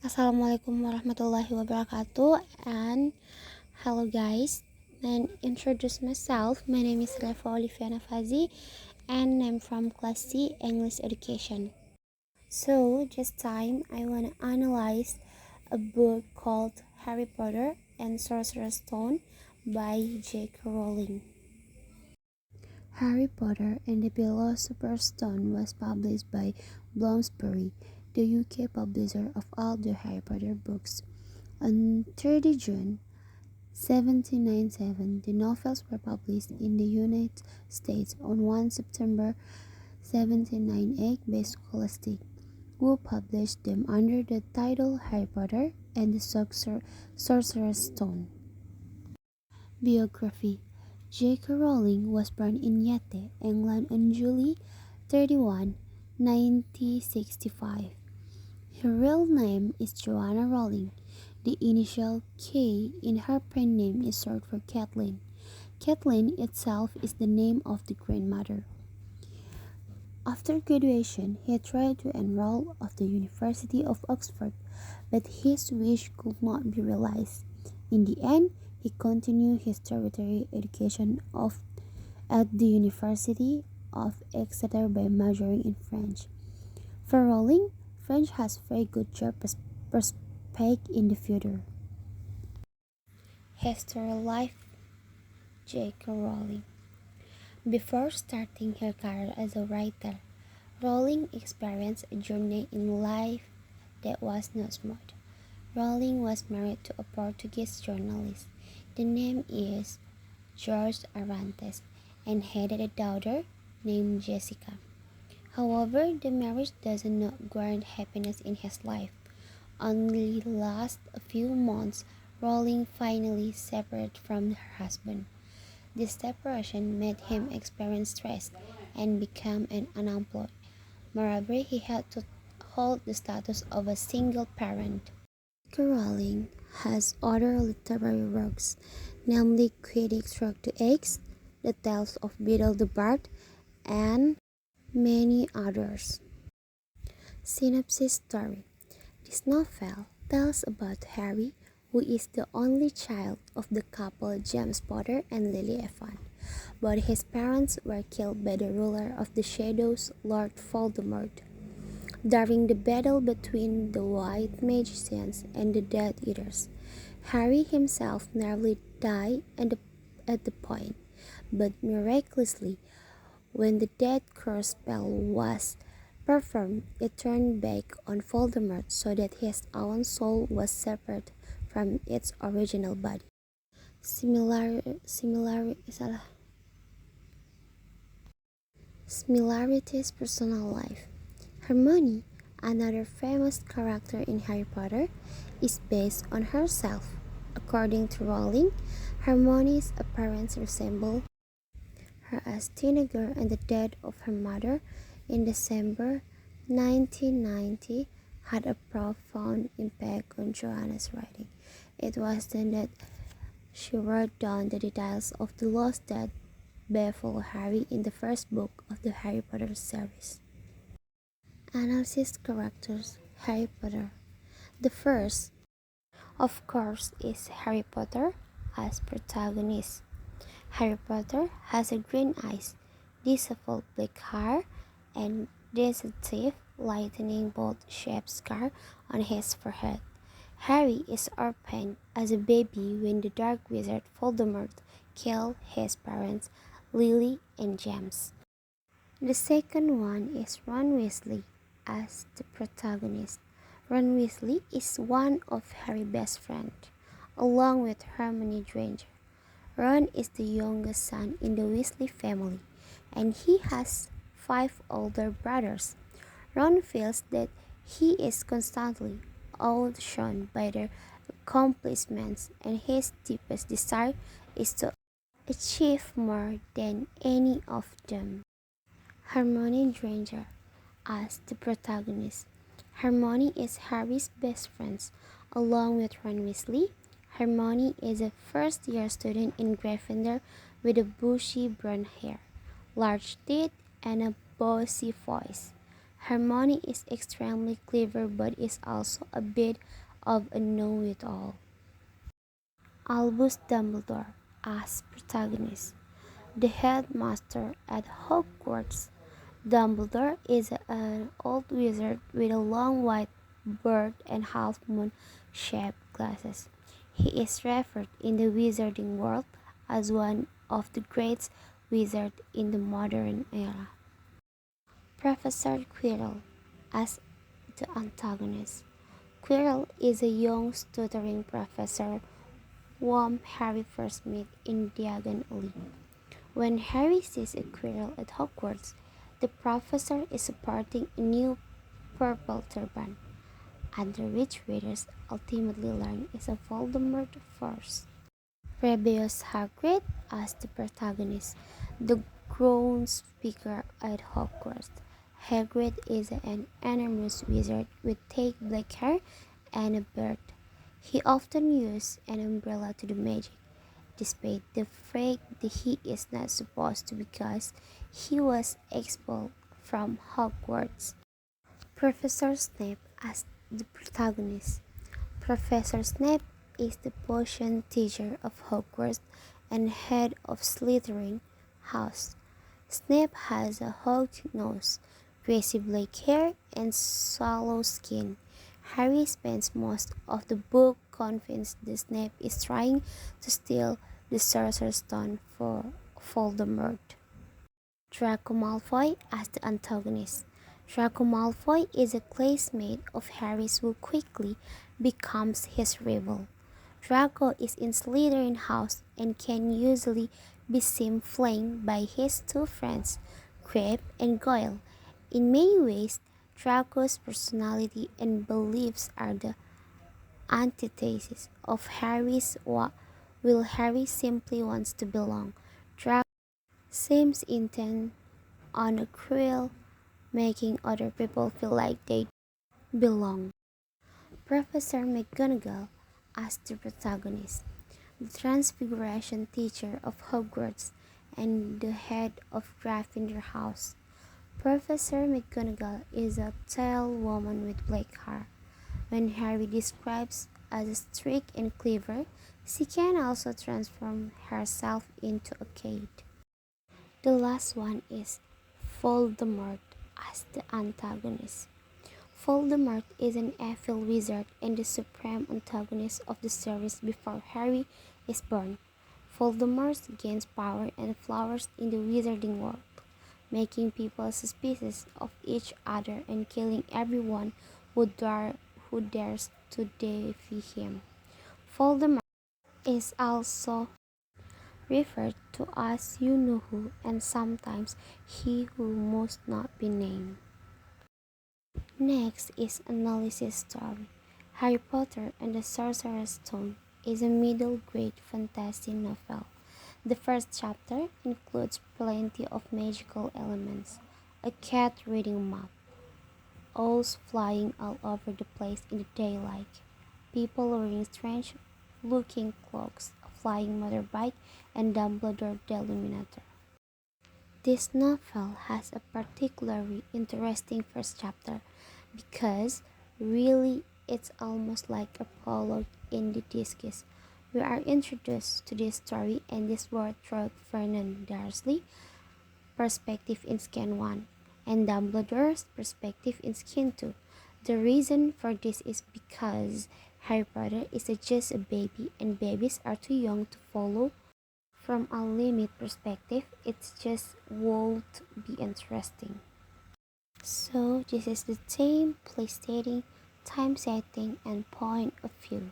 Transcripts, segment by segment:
Assalamualaikum warahmatullahi wabarakatuh, and hello guys, and introduce myself. My name is Reva Olivia Navazi and I'm from Class C English Education. So this time I want to analyze a book called Harry Potter and Sorcerer's Stone by JK Rowling. Harry Potter and the Philosopher's Stone was published by Bloomsbury, the UK publisher of all the Harry Potter books. On 30 June 1797, the novels were published in the United States. On 1 September 1798 by Scholastic, who published them under the title Harry Potter and the Sorcerer's Stone. Biography. JK Rowling was born in Yate, England on July 31, 1965. Her real name is Joanna Rowling. The initial K in her pen name is short for Kathleen. Kathleen itself is the name of the grandmother. After graduation, he tried to enroll at the University of Oxford, but his wish could not be realized. In the end, he continued his tertiary education at the University of Exeter by majoring in French. For Rowling, French has very good job prospect in the future. History Life JK Rowling. Before starting her career as a writer, Rowling experienced a journey in life that was not smooth. Rowling was married to a Portuguese journalist. The name is George Arantes and had a daughter named Jessica. However, the marriage does not grant happiness in his life. Only last a few months, Rowling finally separated from her husband. This separation made him experience stress and become an unemployed. Moreover, he had to hold the status of a single parent. Rowling has other literary works, namely Critics Rock to Eggs, The Tales of Beedle the Bard, and many others. Synopsis story. This novel tells about Harry, who is the only child of the couple James Potter and Lily Evans. Both his parents were killed by the ruler of the Shadows, Lord Voldemort, during the battle between the White Magicians and the Death Eaters. Harry himself nearly died at the point, but miraculously, when the Death Curse spell was performed, it turned back on Voldemort so that his own soul was separate from its original body. Similarities personal life. Hermione, another famous character in Harry Potter, is based on herself. According to Rowling, Hermione's appearance resembles her as teenager, and the death of her mother in December 1990 had a profound impact on Joanna's writing. It was then that she wrote down the details of the loss that befell Harry in the first book of the Harry Potter series. Analysis characters Harry Potter. The first, of course, is Harry Potter as protagonist. Harry Potter has a green eyes, disheveled black hair, and deceptive lightning bolt-shaped scar on his forehead. Harry is orphaned as a baby when the Dark Wizard Voldemort killed his parents, Lily and James. The second one is Ron Weasley as the protagonist. Ron Weasley is one of Harry's best friends, along with Hermione Granger. Ron is the youngest son in the Weasley family, and he has 5 older brothers. Ron feels that he is constantly outshone by their accomplishments, and his deepest desire is to achieve more than any of them. Hermione Granger as the protagonist. Hermione is Harry's best friend, along with Ron Weasley. Hermione is a first-year student in Gryffindor with a bushy brown hair, large teeth, and a bossy voice. Hermione is extremely clever but is also a bit of a know-it-all. Albus Dumbledore as protagonist. The headmaster at Hogwarts. Dumbledore is an old wizard with a long white beard and half-moon shaped glasses. He is referred in the wizarding world as one of the great wizards in the modern era. Professor Quirrell as the antagonist. Quirrell is a young stuttering professor whom Harry first meets in Diagon Alley. When Harry sees a Quirrell at Hogwarts, the professor is sporting a new purple turban, under which readers ultimately learn is a Voldemort force. Rebellious Hagrid as the protagonist, the grown speaker at Hogwarts. Hagrid is an enormous wizard with thick black hair and a beard. He often uses an umbrella to do magic, despite the fact that he is not supposed to because he was expelled from Hogwarts. Professor Snape as the protagonist. Professor Snape is the potion teacher of Hogwarts and head of Slytherin House. Snape has a hooked nose, greasy black hair, and sallow skin. Harry spends most of the book convinced that Snape is trying to steal the Sorcerer's Stone for Voldemort. Draco Malfoy as the antagonist. Draco Malfoy is a classmate of Harry's who quickly becomes his rival. Draco is in Slytherin house and can usually be seen flanked by his two friends, Crabbe and Goyle. In many ways, Draco's personality and beliefs are the antithesis of Harry's while Harry simply wants to belong. Draco seems intent on a cruel making other people feel like they belong. Professor McGonagall as the protagonist, the Transfiguration teacher of Hogwarts and the head of Gryffindor House. Professor McGonagall is a tall woman with black hair. When Harry describes as strict and clever, she can also transform herself into a cat. The last one is Voldemort as the antagonist. Voldemort is an evil wizard and the supreme antagonist of the series before Harry is born. Voldemort gains power and flowers in the wizarding world, making people suspicious of each other and killing everyone who dares to defy him. Voldemort is also referred to as you know who and sometimes he who must not be named. Next is analysis story. Harry Potter and the Sorcerer's Stone is a middle grade fantasy novel. The first chapter includes plenty of magical elements, a cat reading a map, owls flying all over the place in the daylight, people wearing strange looking cloaks, a flying motorbike, and Dumbledore the Illuminator. This novel has a particularly interesting first chapter because really it's almost like a prologue in the discus. We are introduced to this story and this world through Vernon Dursley's perspective in Scan 1 and Dumbledore's perspective in Scan 2. The reason for this is because Harry Potter is just a baby and babies are too young to follow. From a limit perspective, it's just won't be interesting. So this is the theme, place setting, time setting, and point of view.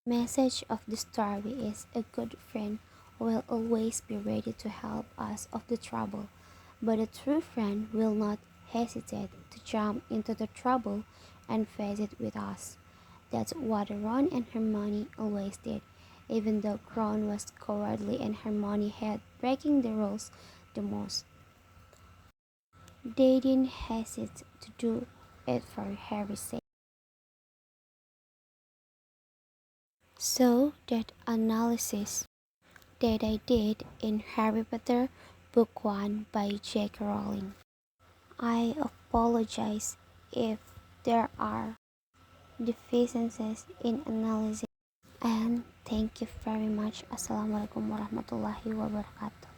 Message of the story is a good friend will always be ready to help us of the trouble, but a true friend will not hesitate to jump into the trouble and face it with us. That's what Ron and Hermione always did, even though Ron was cowardly and Hermione had breaking the rules the most. They didn't hesitate to do it for Harry's sake. So that analysis that I did in Harry Potter Book 1 by JK Rowling. I apologize if there are deficiencies in analysis. And thank you very much. Assalamualaikum warahmatullahi wabarakatuh.